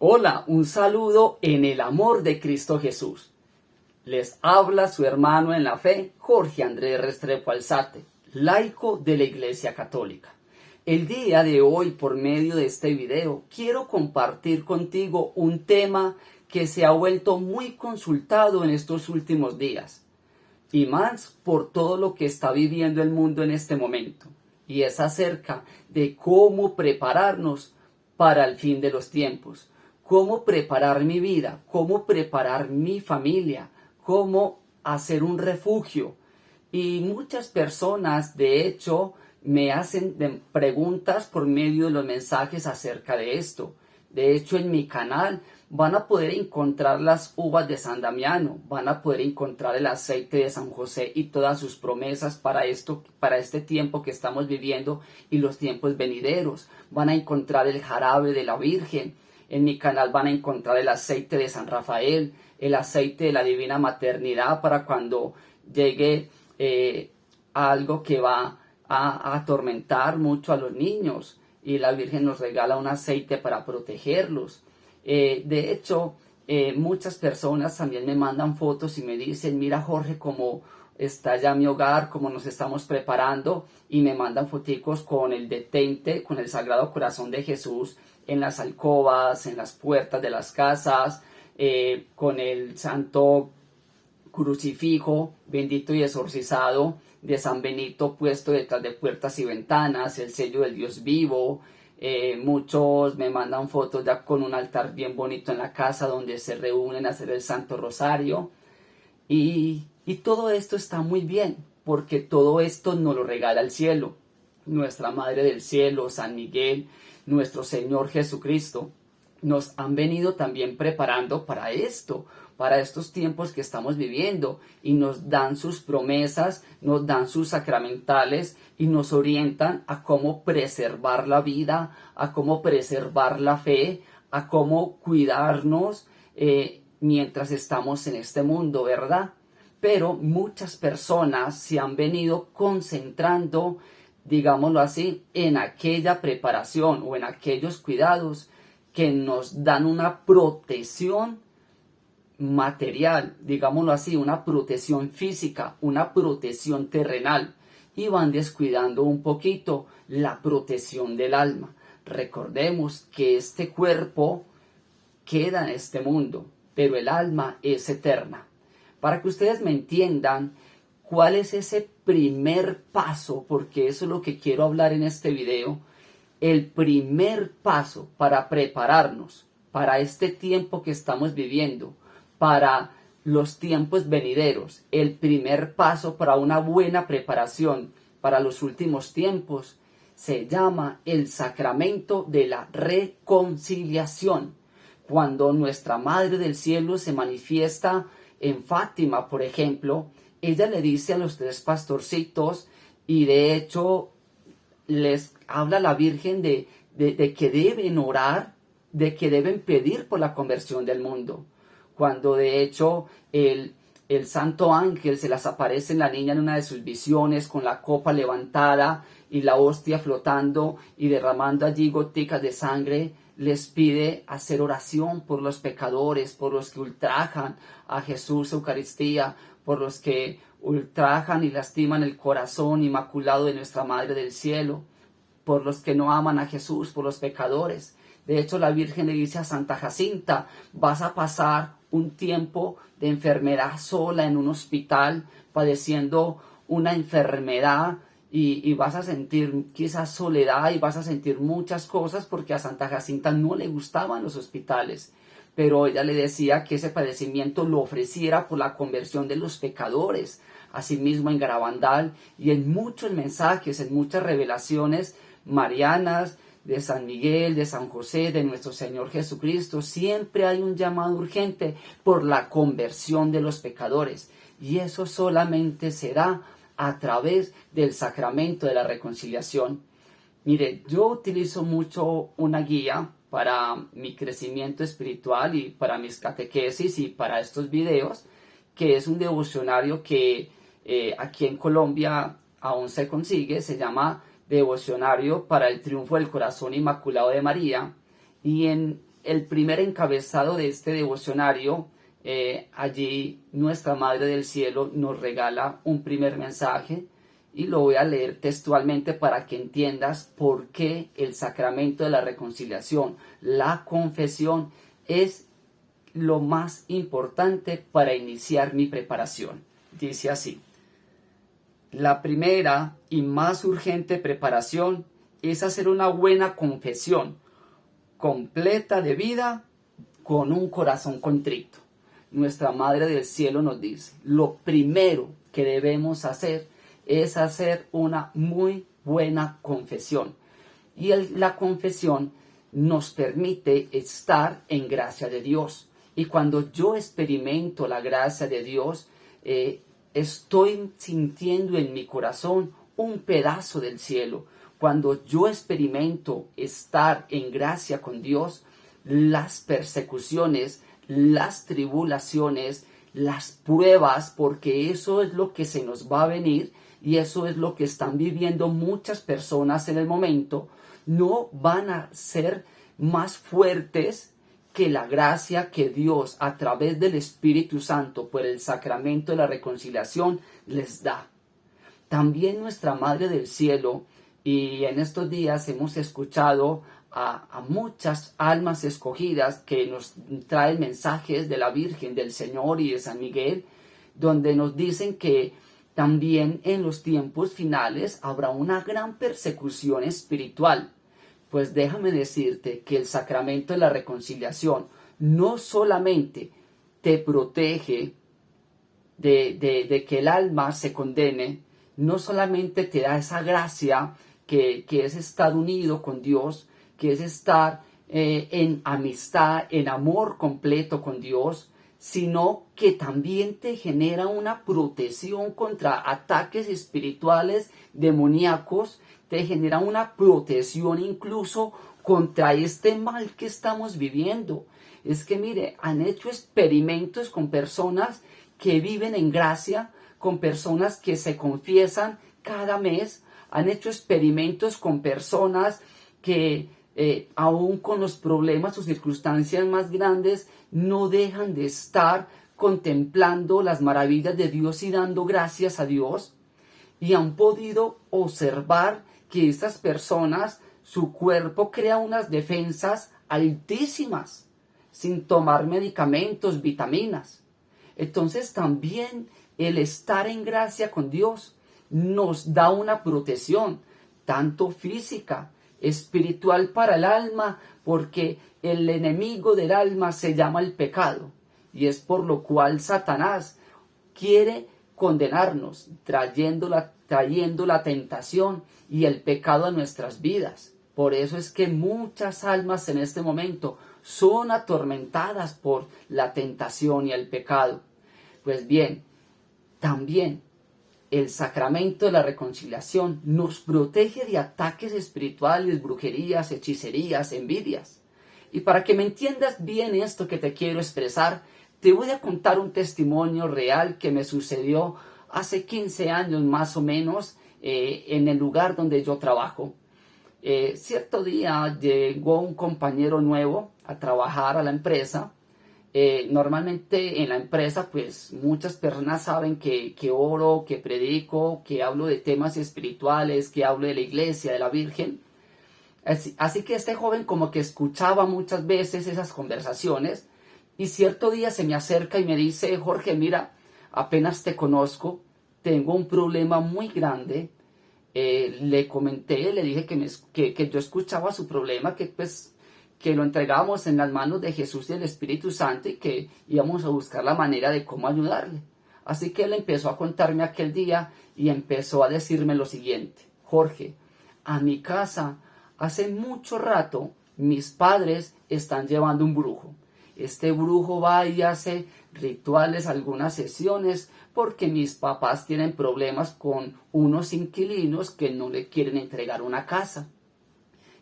Hola, un saludo en el amor de Cristo Jesús. Les habla su hermano en la fe, Jorge Andrés Restrepo Alzate, laico de la Iglesia Católica. El día de hoy, por medio de este video, quiero compartir contigo un tema que se ha vuelto muy consultado en estos últimos días, y más por todo lo que está viviendo el mundo en este momento, y es acerca de cómo prepararnos para el fin de los tiempos. Cómo preparar mi vida, cómo preparar mi familia, cómo hacer un refugio. Y muchas personas, de hecho, me hacen preguntas por medio de los mensajes acerca de esto. De hecho, en mi canal van a poder encontrar las uvas de San Damiano, van a poder encontrar el aceite de San José y todas sus promesas para este tiempo que estamos viviendo y los tiempos venideros. Van a encontrar el jarabe de la Virgen. En mi canal van a encontrar el aceite de San Rafael, el aceite de la Divina Maternidad para cuando llegue algo que va a atormentar mucho a los niños y la Virgen nos regala un aceite para protegerlos. De hecho, muchas personas también me mandan fotos y me dicen, mira Jorge, cómo está ya mi hogar, cómo nos estamos preparando, y me mandan foticos con el detente, con el Sagrado Corazón de Jesús en las alcobas, en las puertas de las casas, con el santo crucifijo bendito y exorcizado de San Benito puesto detrás de puertas y ventanas, el sello del Dios vivo. Muchos me mandan fotos ya con un altar bien bonito en la casa donde se reúnen a hacer el Santo Rosario. Y todo esto está muy bien, porque todo esto nos lo regala el cielo, nuestra Madre del Cielo, San Miguel, nuestro Señor Jesucristo. Nos han venido también preparando para esto, para estos tiempos que estamos viviendo, y nos dan sus promesas, nos dan sus sacramentales y nos orientan a cómo preservar la vida, a cómo preservar la fe, a cómo cuidarnos mientras estamos en este mundo, ¿verdad? Pero muchas personas se han venido concentrando, digámoslo así, en aquella preparación o en aquellos cuidados que nos dan una protección material, digámoslo así, una protección física, una protección terrenal, y van descuidando un poquito la protección del alma. Recordemos que este cuerpo queda en este mundo, pero el alma es eterna. Para que ustedes me entiendan cuál es ese primer paso, porque eso es lo que quiero hablar en este video, el primer paso para prepararnos para este tiempo que estamos viviendo, para los tiempos venideros, el primer paso para una buena preparación para los últimos tiempos, se llama el sacramento de la reconciliación. Cuando nuestra Madre del Cielo se manifiesta en Fátima, por ejemplo, ella le dice a los tres pastorcitos, y de hecho les habla a la Virgen de que deben orar, de que deben pedir por la conversión del mundo. Cuando de hecho el santo ángel se las aparece en la niña en una de sus visiones con la copa levantada y la hostia flotando y derramando allí goticas de sangre, les pide hacer oración por los pecadores, por los que ultrajan a Jesús Eucaristía, por los que ultrajan y lastiman el corazón inmaculado de nuestra Madre del Cielo, por los que no aman a Jesús, por los pecadores. De hecho, la Virgen le dice a Santa Jacinta, vas a pasar un tiempo de enfermedad sola en un hospital, padeciendo una enfermedad, y vas a sentir quizás soledad y vas a sentir muchas cosas, porque a Santa Jacinta no le gustaban los hospitales. Pero ella le decía que ese padecimiento lo ofreciera por la conversión de los pecadores. Asimismo, en Garabandal y en muchos mensajes, en muchas revelaciones marianas de San Miguel, de San José, de nuestro Señor Jesucristo, siempre hay un llamado urgente por la conversión de los pecadores. Y eso solamente se da a través del sacramento de la reconciliación. Mire, yo utilizo mucho una guía para mi crecimiento espiritual y para mis catequesis y para estos videos, que es un devocionario que aquí en Colombia aún se consigue, se llama Devocionario para el Triunfo del Corazón Inmaculado de María, y en el primer encabezado de este devocionario, allí nuestra Madre del Cielo nos regala un primer mensaje y lo voy a leer textualmente para que entiendas por qué el sacramento de la reconciliación, la confesión, es lo más importante para iniciar mi preparación. Dice así: la primera y más urgente preparación es hacer una buena confesión completa de vida con un corazón contrito. Nuestra Madre del Cielo nos dice, lo primero que debemos hacer es hacer una muy buena confesión. Y la confesión nos permite estar en gracia de Dios. Y cuando yo experimento la gracia de Dios, estoy sintiendo en mi corazón un pedazo del cielo. Cuando yo experimento estar en gracia con Dios, las persecuciones, las tribulaciones, las pruebas, porque eso es lo que se nos va a venir y eso es lo que están viviendo muchas personas en el momento, no van a ser más fuertes que la gracia que Dios a través del Espíritu Santo por el sacramento de la reconciliación les da. También nuestra Madre del Cielo, y en estos días hemos escuchado a muchas almas escogidas que nos traen mensajes de la Virgen, del Señor y de San Miguel, donde nos dicen que también en los tiempos finales habrá una gran persecución espiritual. Pues déjame decirte que el sacramento de la reconciliación no solamente te protege de que el alma se condene, no solamente te da esa gracia que es estar unido con Dios, que es estar en amistad, en amor completo con Dios, sino que también te genera una protección contra ataques espirituales demoníacos, te genera una protección incluso contra este mal que estamos viviendo. Es que mire, han hecho experimentos con personas que viven en gracia, con personas que se confiesan cada mes, han hecho experimentos con personas que aún con los problemas o circunstancias más grandes no dejan de estar contemplando las maravillas de Dios y dando gracias a Dios, y han podido observar que estas personas, su cuerpo crea unas defensas altísimas sin tomar medicamentos, vitaminas. Entonces también el estar en gracia con Dios nos da una protección, tanto física, espiritual para el alma, porque el enemigo del alma se llama el pecado, y es por lo cual Satanás quiere condenarnos, trayendo la tentación y el pecado a nuestras vidas. Por eso es que muchas almas en este momento son atormentadas por la tentación y el pecado. Pues bien, también el sacramento de la reconciliación nos protege de ataques espirituales, brujerías, hechicerías, envidias. Y para que me entiendas bien esto que te quiero expresar, te voy a contar un testimonio real que me sucedió hace 15 años más o menos en el lugar donde yo trabajo. Cierto día llegó un compañero nuevo a trabajar a la empresa. Normalmente en la empresa pues muchas personas saben que oro, que predico, que hablo de temas espirituales, que hablo de la iglesia, de la Virgen. Así que este joven como que escuchaba muchas veces esas conversaciones, y cierto día se me acerca y me dice: Jorge, mira, apenas te conozco, tengo un problema muy grande. Le comenté, le dije que yo escuchaba su problema, que lo entregábamos en las manos de Jesús y del Espíritu Santo y que íbamos a buscar la manera de cómo ayudarle. Así que él empezó a contarme aquel día y empezó a decirme lo siguiente: Jorge, a mi casa hace mucho rato mis padres están llevando un brujo. Este brujo va y hace rituales, algunas sesiones, porque mis papás tienen problemas con unos inquilinos que no le quieren entregar una casa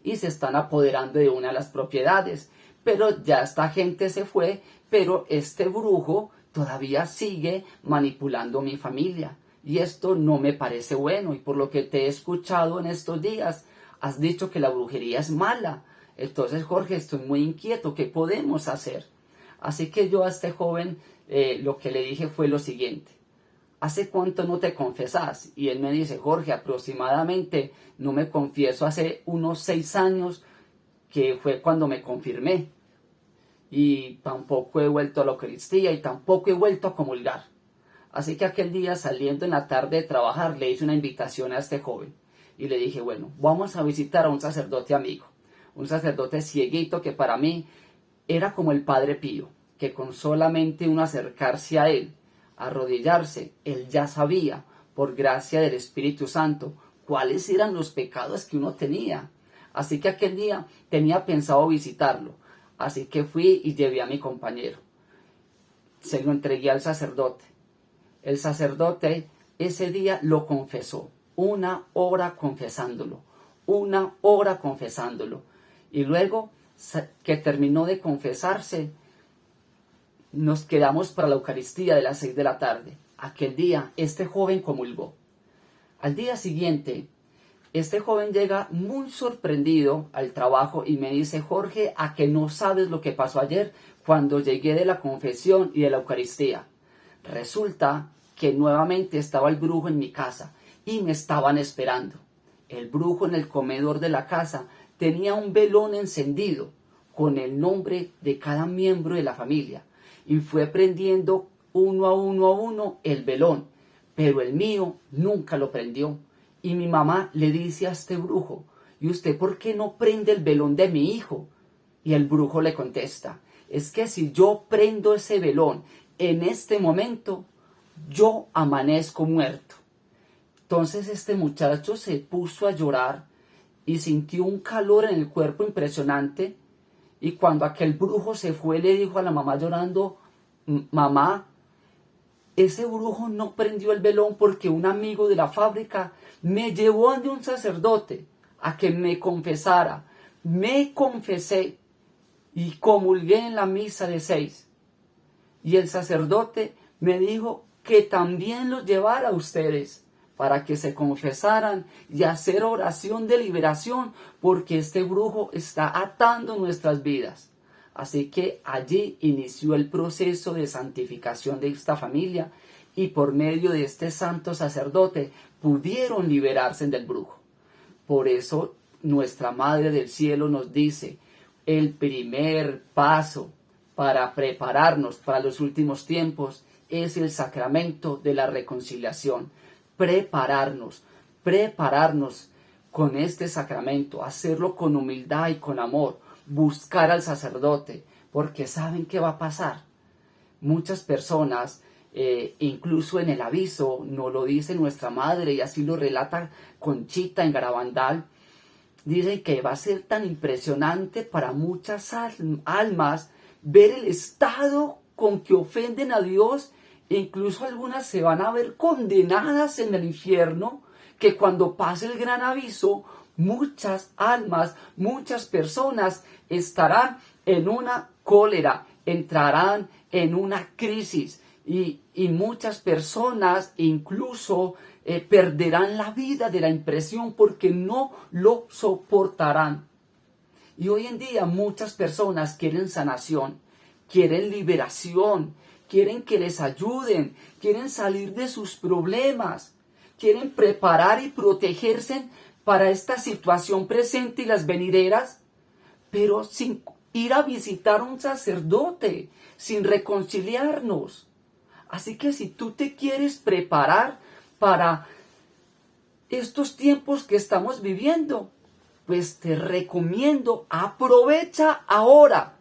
y se están apoderando de una de las propiedades. Pero ya esta gente se fue, pero este brujo todavía sigue manipulando mi familia. Y esto no me parece bueno, y por lo que te he escuchado en estos días, has dicho que la brujería es mala. Entonces, Jorge, estoy muy inquieto, ¿qué podemos hacer? Así que yo a este joven lo que le dije fue lo siguiente: ¿hace cuánto no te confesás? Y él me dice: Jorge, aproximadamente no me confieso hace unos 6 años, que fue cuando me confirmé. Y tampoco he vuelto a la Eucaristía y tampoco he vuelto a comulgar. Así que aquel día, saliendo en la tarde de trabajar, le hice una invitación a este joven. Y le dije: bueno, vamos a visitar a un sacerdote amigo. Un sacerdote cieguito que para mí era como el Padre Pío, que con solamente uno acercarse a él, arrodillarse, él ya sabía, por gracia del Espíritu Santo, cuáles eran los pecados que uno tenía. Así que aquel día tenía pensado visitarlo. Así que fui y llevé a mi compañero. Se lo entregué al sacerdote. El sacerdote ese día lo confesó. 1 hora confesándolo. 1 hora confesándolo. Y luego que terminó de confesarse, nos quedamos para la Eucaristía de las 6 de la tarde. Aquel día, este joven comulgó. Al día siguiente, este joven llega muy sorprendido al trabajo y me dice: Jorge, ¿a que no sabes lo que pasó ayer cuando llegué de la confesión y de la Eucaristía? Resulta que nuevamente estaba el brujo en mi casa y me estaban esperando. El brujo, en el comedor de la casa, tenía un velón encendido con el nombre de cada miembro de la familia y fue prendiendo uno a uno el velón, pero el mío nunca lo prendió. Y mi mamá le dice a este brujo: ¿y usted por qué no prende el velón de mi hijo? Y el brujo le contesta: es que si yo prendo ese velón en este momento, yo amanezco muerto. Entonces este muchacho se puso a llorar y sintió un calor en el cuerpo impresionante. Y cuando aquel brujo se fue, le dijo a la mamá llorando: mamá, ese brujo no prendió el velón porque un amigo de la fábrica me llevó ante un sacerdote a que me confesara. Me confesé y comulgué en la misa de 6. Y el sacerdote me dijo que también los llevara a ustedes para que se confesaran y hacer oración de liberación, porque este brujo está atando nuestras vidas. Así que allí inició el proceso de santificación de esta familia y por medio de este santo sacerdote pudieron liberarse del brujo. Por eso nuestra Madre del Cielo nos dice: el primer paso para prepararnos para los últimos tiempos es el sacramento de la reconciliación. Prepararnos con este sacramento, hacerlo con humildad y con amor, buscar al sacerdote, porque ¿saben qué va a pasar? Muchas personas, incluso en el aviso, nos lo dice nuestra madre y así lo relata Conchita en Garabandal, dicen que va a ser tan impresionante para muchas almas ver el estado con que ofenden a Dios. Incluso algunas se van a ver condenadas en el infierno, que cuando pase el gran aviso, muchas almas, muchas personas estarán en una cólera, entrarán en una crisis y muchas personas incluso perderán la vida de la impresión porque no lo soportarán. Y hoy en día muchas personas quieren sanación, quieren liberación, quieren que les ayuden, quieren salir de sus problemas, quieren preparar y protegerse para esta situación presente y las venideras, pero sin ir a visitar a un sacerdote, sin reconciliarnos. Así que si tú te quieres preparar para estos tiempos que estamos viviendo, pues te recomiendo, aprovecha ahora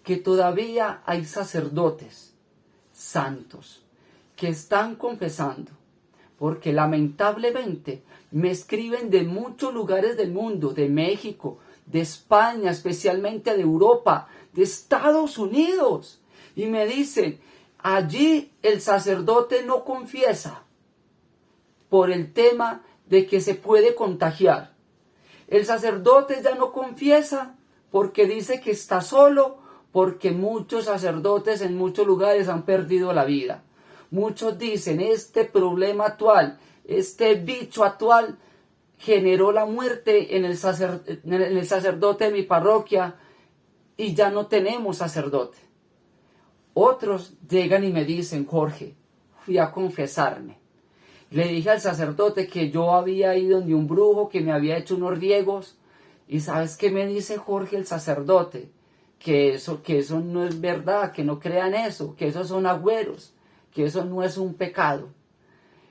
que todavía hay sacerdotes santos que están confesando, porque lamentablemente me escriben de muchos lugares del mundo, de México, de España, especialmente de Europa, de Estados Unidos, y me dicen: allí el sacerdote no confiesa por el tema de que se puede contagiar. El sacerdote ya no confiesa porque dice que está solo, porque muchos sacerdotes en muchos lugares han perdido la vida. Muchos dicen: este problema actual, este bicho actual generó la muerte en el sacerdote de mi parroquia y ya no tenemos sacerdote. Otros llegan y me dicen, Jorge, fui a confesarme. Le dije al sacerdote que yo había ido donde un brujo que me había hecho unos riegos. ¿Y sabes qué me dice Jorge el sacerdote? Que eso no es verdad, que no crean eso, que esos son agüeros, que eso no es un pecado.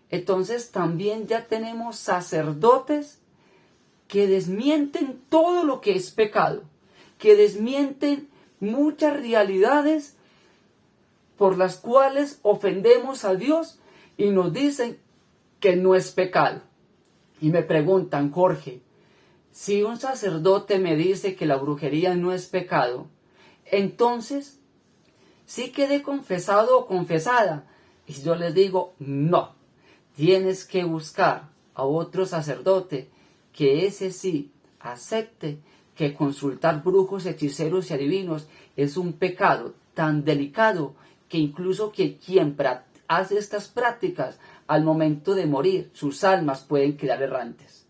Entonces también ya tenemos sacerdotes que desmienten todo lo que es pecado, que desmienten muchas realidades por las cuales ofendemos a Dios y nos dicen que no es pecado. Y me preguntan, Jorge, si un sacerdote me dice que la brujería no es pecado, entonces, ¿sí quedé confesado o confesada? Y yo les digo, no, tienes que buscar a otro sacerdote que ese sí acepte que consultar brujos, hechiceros y adivinos es un pecado tan delicado que incluso que quien hace estas prácticas al momento de morir, sus almas pueden quedar errantes.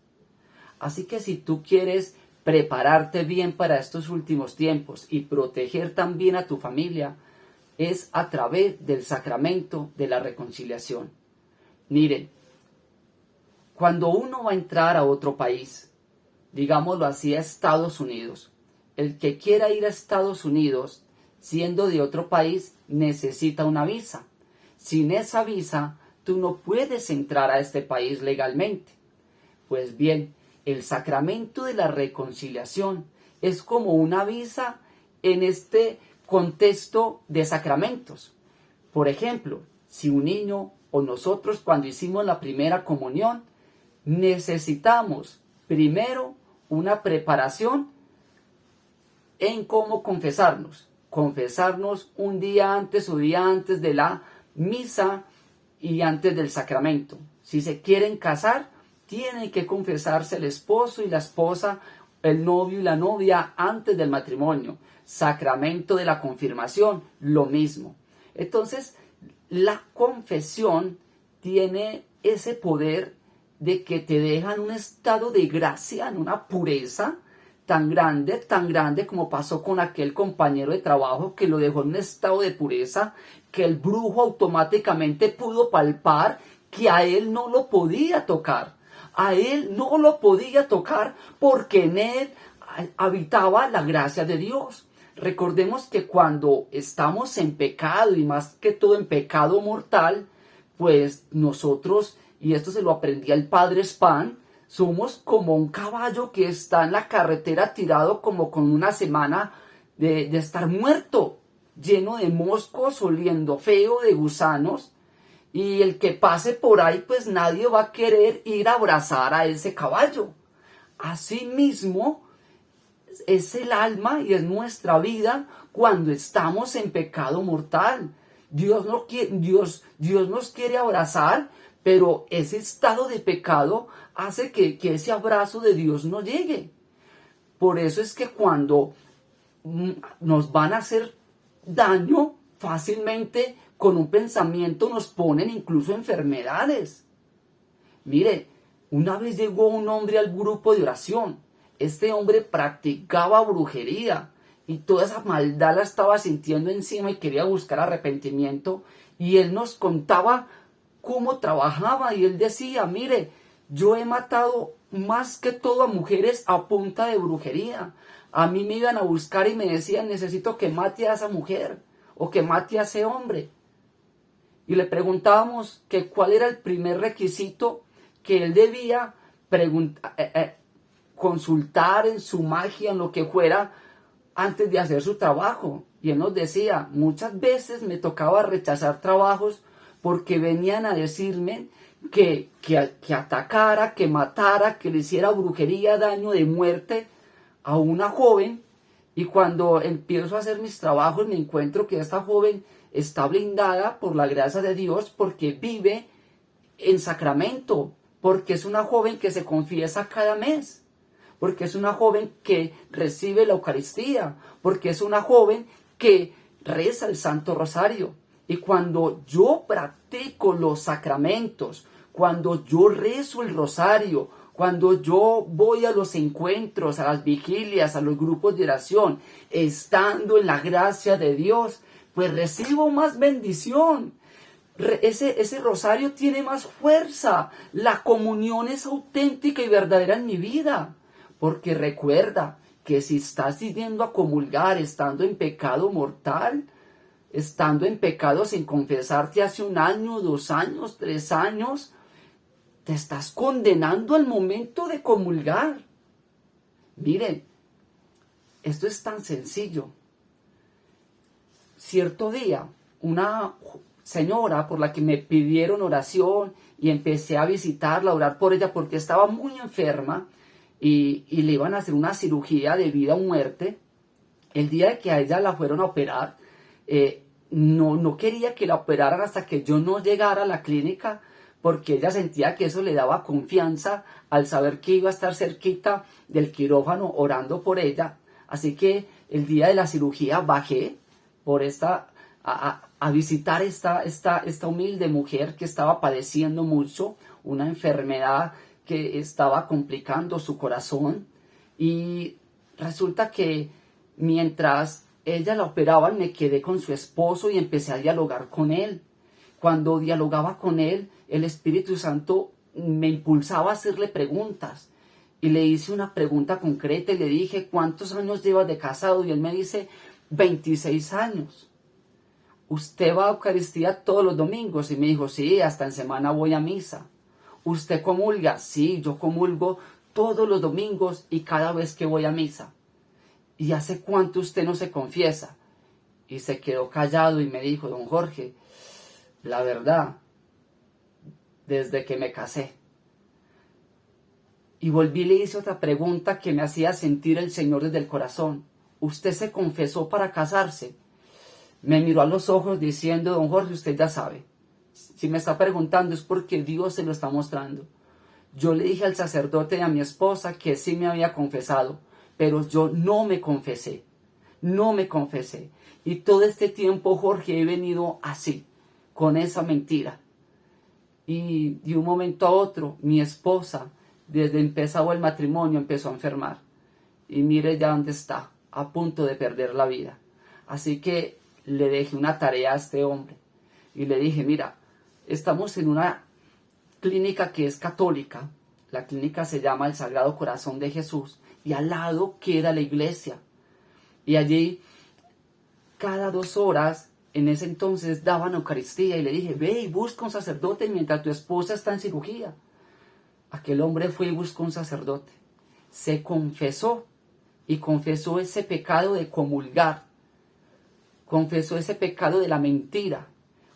Así que si tú quieres prepararte bien para estos últimos tiempos y proteger también a tu familia, es a través del sacramento de la reconciliación. Miren, cuando uno va a entrar a otro país, digámoslo así, a Estados Unidos, el que quiera ir a Estados Unidos siendo de otro país necesita una visa. Sin esa visa, tú no puedes entrar a este país legalmente. Pues bien, el sacramento de la reconciliación es como una visa en este contexto de sacramentos. Por ejemplo, si un niño o nosotros cuando hicimos la primera comunión, necesitamos primero una preparación en cómo confesarnos. Confesarnos un día antes o día antes de la misa y antes del sacramento. Si se quieren casar, tienen que confesarse el esposo y la esposa, el novio y la novia antes del matrimonio. Sacramento de la confirmación, lo mismo. Entonces, la confesión tiene ese poder de que te deja en un estado de gracia, en una pureza tan grande como pasó con aquel compañero de trabajo que lo dejó en un estado de pureza que el brujo automáticamente pudo palpar que a él no lo podía tocar. A él no lo podía tocar porque en él habitaba la gracia de Dios. Recordemos que cuando estamos en pecado y más que todo en pecado mortal, pues nosotros, y esto se lo aprendía el padre Spahn, somos como un caballo que está en la carretera tirado como con una semana de estar muerto, lleno de moscos, oliendo feo, de gusanos. Y el que pase por ahí, pues nadie va a querer ir a abrazar a ese caballo. Asimismo, es el alma y es nuestra vida cuando estamos en pecado mortal. Dios nos quiere abrazar, pero ese estado de pecado hace que ese abrazo de Dios no llegue. Por eso es que cuando nos van a hacer daño fácilmente con un pensamiento nos ponen incluso enfermedades. Mire, una vez llegó un hombre al grupo de oración. Este hombre practicaba brujería y toda esa maldad la estaba sintiendo encima y quería buscar arrepentimiento. Y él nos contaba cómo trabajaba y él decía, mire, yo he matado más que todo a mujeres a punta de brujería. A mí me iban a buscar y me decían, necesito que mate a esa mujer o que mate a ese hombre. Y le preguntábamos que cuál era el primer requisito que él debía consultar en su magia, en lo que fuera, antes de hacer su trabajo. Y él nos decía, muchas veces me tocaba rechazar trabajos porque venían a decirme que atacara, que matara, que le hiciera brujería, daño de muerte a una joven. Y cuando empiezo a hacer mis trabajos me encuentro que esta joven está blindada por la gracia de Dios porque vive en sacramento, porque es una joven que se confiesa cada mes, porque es una joven que recibe la Eucaristía, porque es una joven que reza el Santo Rosario. Y cuando yo practico los sacramentos, cuando yo rezo el rosario, Cuando yo voy a los encuentros, a las vigilias, a los grupos de oración, estando en la gracia de Dios, pues recibo más bendición. Ese rosario tiene más fuerza. La comunión es auténtica y verdadera en mi vida. Porque recuerda que si estás yendo a comulgar estando en pecado mortal, estando en pecado sin confesarte hace 1 año, 2 años, 3 años, te estás condenando al momento de comulgar. Miren, esto es tan sencillo. Cierto día, una señora por la que me pidieron oración y empecé a visitarla, a orar por ella porque estaba muy enferma y le iban a hacer una cirugía de vida o muerte. El día de que a ella la fueron a operar, no quería que la operaran hasta que yo no llegara a la clínica, porque ella sentía que eso le daba confianza al saber que iba a estar cerquita del quirófano orando por ella. Así que el día de la cirugía bajé por a visitar esta humilde mujer que estaba padeciendo mucho, una enfermedad que estaba complicando su corazón. Y resulta que mientras ella la operaban, me quedé con su esposo y empecé a dialogar con él. Cuando dialogaba con él, el Espíritu Santo me impulsaba a hacerle preguntas. Y le hice una pregunta concreta y le dije, ¿cuántos años llevas de casado? Y él me dice, 26 años. ¿Usted va a Eucaristía todos los domingos? Y me dijo, sí, hasta en semana voy a misa. ¿Usted comulga? Sí, yo comulgo todos los domingos y cada vez que voy a misa. ¿Y hace cuánto usted no se confiesa? Y se quedó callado y me dijo, don Jorge, la verdad, desde que me casé. Y volví y le hice otra pregunta que me hacía sentir el Señor desde el corazón. ¿Usted se confesó para casarse? Me miró a los ojos diciendo, don Jorge, usted ya sabe. Si me está preguntando es porque Dios se lo está mostrando. Yo le dije al sacerdote y a mi esposa que sí me había confesado, pero yo no me confesé. No me confesé. Y todo este tiempo, Jorge, he venido así, con esa mentira. Y de un momento a otro, mi esposa, desde empezado el matrimonio, empezó a enfermar. Y mire ya dónde está, a punto de perder la vida. Así que le dejé una tarea a este hombre. Y le dije, mira, estamos en una clínica que es católica. La clínica se llama el Sagrado Corazón de Jesús. Y al lado queda la iglesia. Y allí, cada 2 horas, en ese entonces daban Eucaristía. Y le dije, ve y busca un sacerdote mientras tu esposa está en cirugía. Aquel hombre fue y buscó un sacerdote. Se confesó. Y confesó ese pecado de comulgar. Confesó ese pecado de la mentira.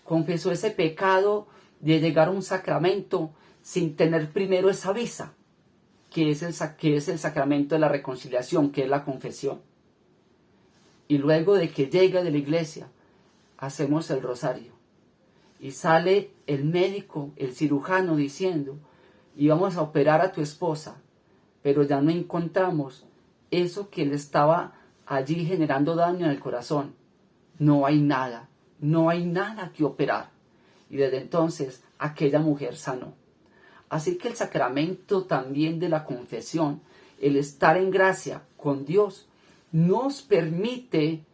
Confesó ese pecado de llegar a un sacramento sin tener primero esa visa, que es el sacramento de la reconciliación, que es la confesión. Y luego de que llega de la iglesia, hacemos el rosario. Y sale el médico, el cirujano, diciendo, íbamos a operar a tu esposa, pero ya no encontramos eso que le estaba allí generando daño en el corazón. No hay nada que operar. Y desde entonces aquella mujer sanó. Así que el sacramento también de la confesión, el estar en gracia con Dios, nos permite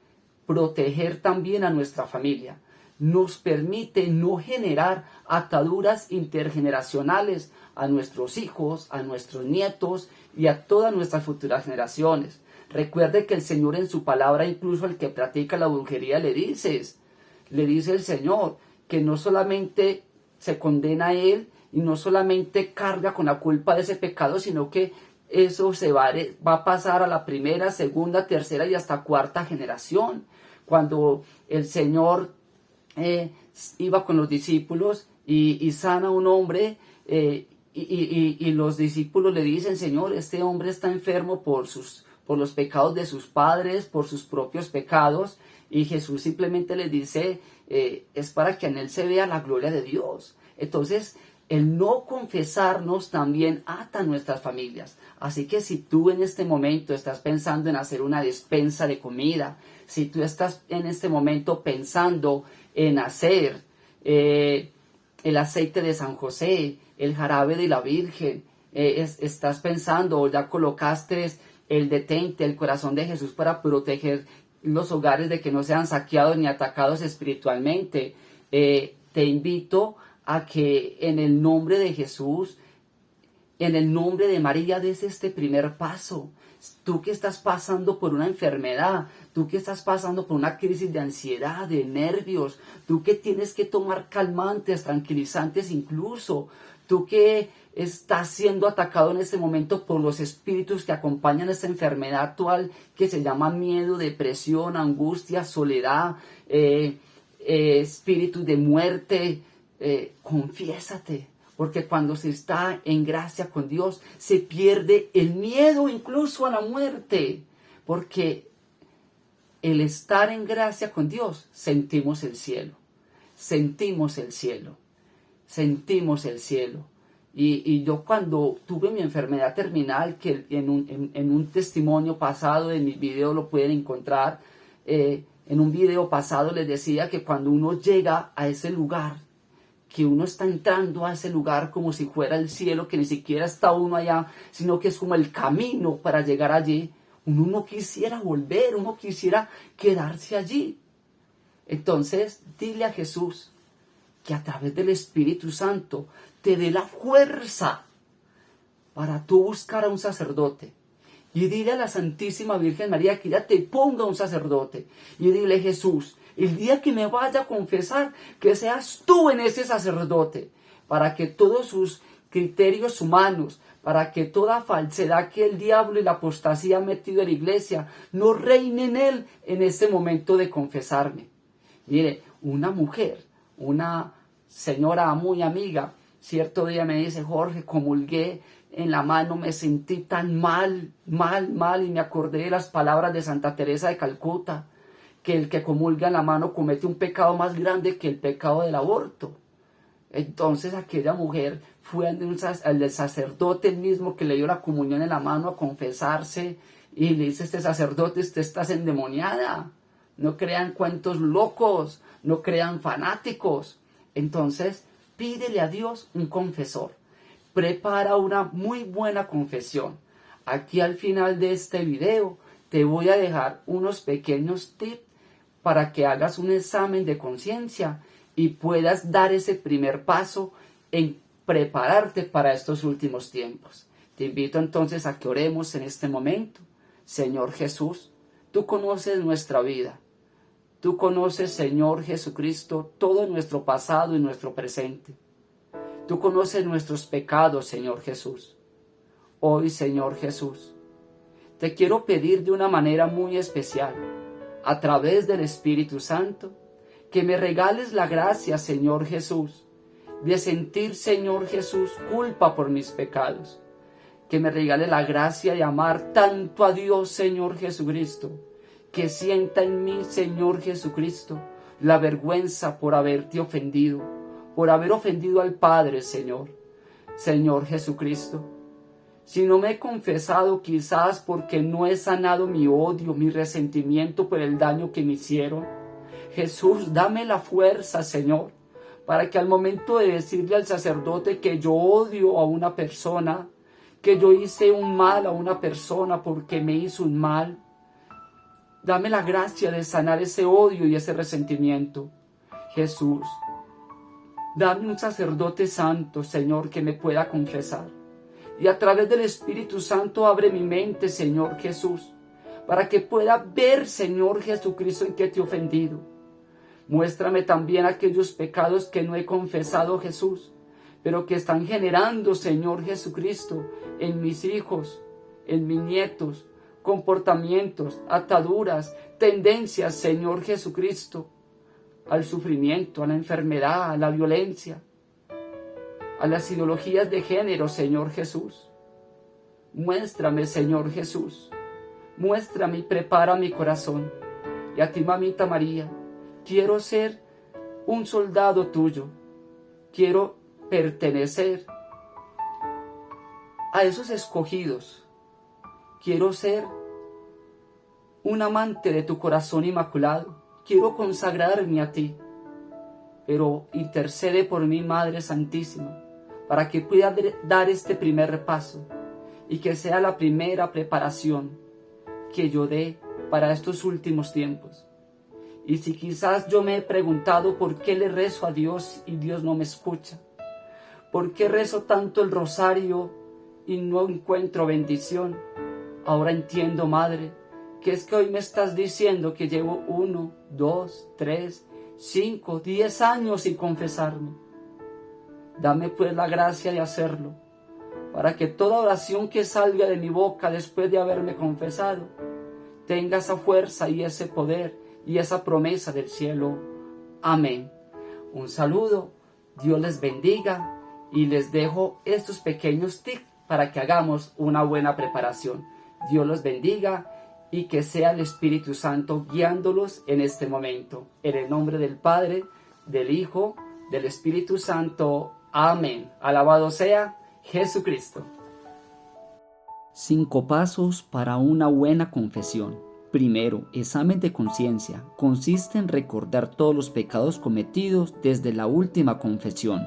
proteger también a nuestra familia. Nos permite no generar ataduras intergeneracionales a nuestros hijos, a nuestros nietos y a todas nuestras futuras generaciones. Recuerde que el Señor en su palabra, incluso al que practica la brujería, le dice el Señor que no solamente se condena a él y no solamente carga con la culpa de ese pecado, sino que eso va a pasar a la primera, segunda, tercera y hasta 4ª generación. Cuando el Señor iba con los discípulos y sana a un hombre y los discípulos le dicen, Señor, este hombre está enfermo por los pecados de sus padres, por sus propios pecados, y Jesús simplemente les dice, es para que en él se vea la gloria de Dios. Entonces, el no confesarnos también ata a nuestras familias. Así que si tú en este momento estás pensando en hacer una despensa de comida, si tú estás en este momento pensando en hacer el aceite de San José, el jarabe de la Virgen, estás pensando o ya colocaste el detente, el corazón de Jesús para proteger los hogares de que no sean saqueados ni atacados espiritualmente. Te invito a que en el nombre de Jesús, en el nombre de María, des este primer paso. Tú que estás pasando por una enfermedad, tú que estás pasando por una crisis de ansiedad, de nervios, tú que tienes que tomar calmantes, tranquilizantes incluso, tú que estás siendo atacado en este momento por los espíritus que acompañan esta enfermedad actual que se llama miedo, depresión, angustia, soledad, espíritus de muerte, confiésate. Porque cuando se está en gracia con Dios, se pierde el miedo incluso a la muerte. Porque el estar en gracia con Dios, sentimos el cielo. Sentimos el cielo. Sentimos el cielo. Y yo cuando tuve mi enfermedad terminal, que en un testimonio pasado, en mi video lo pueden encontrar, en un video pasado les decía que cuando uno llega a ese lugar, que uno está entrando a ese lugar como si fuera el cielo, que ni siquiera está uno allá, sino que es como el camino para llegar allí. Uno no quisiera volver, uno quisiera quedarse allí. Entonces, dile a Jesús que a través del Espíritu Santo te dé la fuerza para tú buscar a un sacerdote. Y dile a la Santísima Virgen María que ella te ponga un sacerdote. Y dile, Jesús, el día que me vaya a confesar, que seas tú en ese sacerdote, para que todos sus criterios humanos, para que toda falsedad que el diablo y la apostasía han metido en la iglesia, no reine en él en ese momento de confesarme. Mire, una mujer, una señora muy amiga, cierto día me dice, Jorge, comulgué en la mano, me sentí tan mal, y me acordé de las palabras de Santa Teresa de Calcuta, que el que comulga en la mano comete un pecado más grande que el pecado del aborto. Entonces aquella mujer fue al sacerdote mismo que le dio la comunión en la mano a confesarse y le dice, este sacerdote, usted está endemoniada, no crean cuentos locos, no crean fanáticos. Entonces pídele a Dios un confesor, prepara una muy buena confesión. Aquí al final de este video te voy a dejar unos pequeños tips para que hagas un examen de conciencia y puedas dar ese primer paso en prepararte para estos últimos tiempos. Te invito entonces a que oremos en este momento. Señor Jesús, tú conoces nuestra vida. Tú conoces, Señor Jesucristo, todo nuestro pasado y nuestro presente. Tú conoces nuestros pecados, Señor Jesús. Hoy, Señor Jesús, te quiero pedir de una manera muy especial, a través del Espíritu Santo, que me regales la gracia, Señor Jesús, de sentir, Señor Jesús, culpa por mis pecados. Que me regale la gracia de amar tanto a Dios, Señor Jesucristo, que sienta en mí, Señor Jesucristo, la vergüenza por haberte ofendido, por haber ofendido al Padre, Señor. Señor Jesucristo, si no me he confesado, quizás porque no he sanado mi odio, mi resentimiento por el daño que me hicieron, Jesús, dame la fuerza, Señor, para que al momento de decirle al sacerdote que yo odio a una persona, que yo hice un mal a una persona porque me hizo un mal, dame la gracia de sanar ese odio y ese resentimiento. Jesús, dame un sacerdote santo, Señor, que me pueda confesar. Y a través del Espíritu Santo abre mi mente, Señor Jesús, para que pueda ver, Señor Jesucristo, en qué te he ofendido. Muéstrame también aquellos pecados que no he confesado, Jesús, pero que están generando, Señor Jesucristo, en mis hijos, en mis nietos, comportamientos, ataduras, tendencias, Señor Jesucristo, al sufrimiento, a la enfermedad, a la violencia, a las ideologías de género, Señor Jesús. Muéstrame, Señor Jesús, muéstrame y prepara mi corazón. Y a ti, mamita María, quiero ser un soldado tuyo, quiero pertenecer a esos escogidos, quiero ser un amante de tu corazón inmaculado, quiero consagrarme a ti, pero intercede por mí, Madre Santísima, para que pueda dar este primer paso y que sea la primera preparación que yo dé para estos últimos tiempos. Y si quizás yo me he preguntado por qué le rezo a Dios y Dios no me escucha, por qué rezo tanto el rosario y no encuentro bendición, ahora entiendo, Madre, que es que hoy me estás diciendo que llevo 1, 2, 3, 5, 10 años sin confesarme. Dame pues la gracia de hacerlo, para que toda oración que salga de mi boca después de haberme confesado, tenga esa fuerza y ese poder y esa promesa del cielo. Amén. Un saludo, Dios les bendiga y les dejo estos pequeños tips para que hagamos una buena preparación. Dios los bendiga y que sea el Espíritu Santo guiándolos en este momento. En el nombre del Padre, del Hijo, del Espíritu Santo. Amén. Alabado sea Jesucristo. 5 pasos para una buena confesión. Primero, examen de conciencia. Consiste en recordar todos los pecados cometidos desde la última confesión.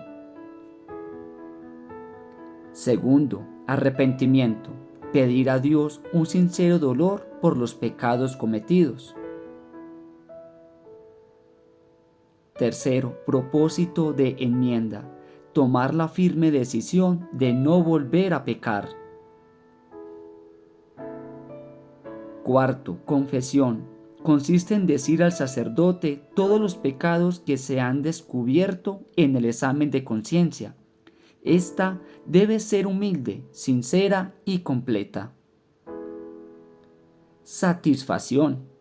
Segundo, arrepentimiento. Pedir a Dios un sincero dolor por los pecados cometidos. Tercero, propósito de enmienda. Tomar la firme decisión de no volver a pecar. Cuarto, confesión. Consiste en decir al sacerdote todos los pecados que se han descubierto en el examen de conciencia. Esta debe ser humilde, sincera y completa. Satisfacción.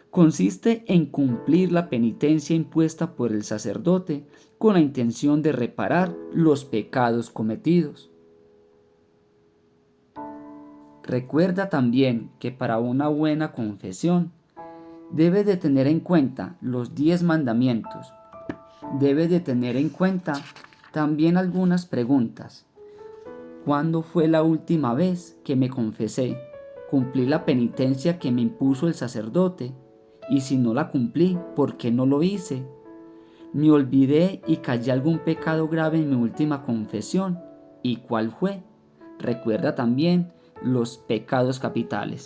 Consiste en cumplir la penitencia impuesta por el sacerdote con la intención de reparar los pecados cometidos. Recuerda también que para una buena confesión debes de tener en cuenta los 10 mandamientos. Debes de tener en cuenta también algunas preguntas. ¿Cuándo fue la última vez que me confesé? ¿Cumplí la penitencia que me impuso el sacerdote? Y si no la cumplí, ¿por qué no lo hice? ¿Me olvidé y callé algún pecado grave en mi última confesión? ¿Y cuál fue? Recuerda también los pecados capitales.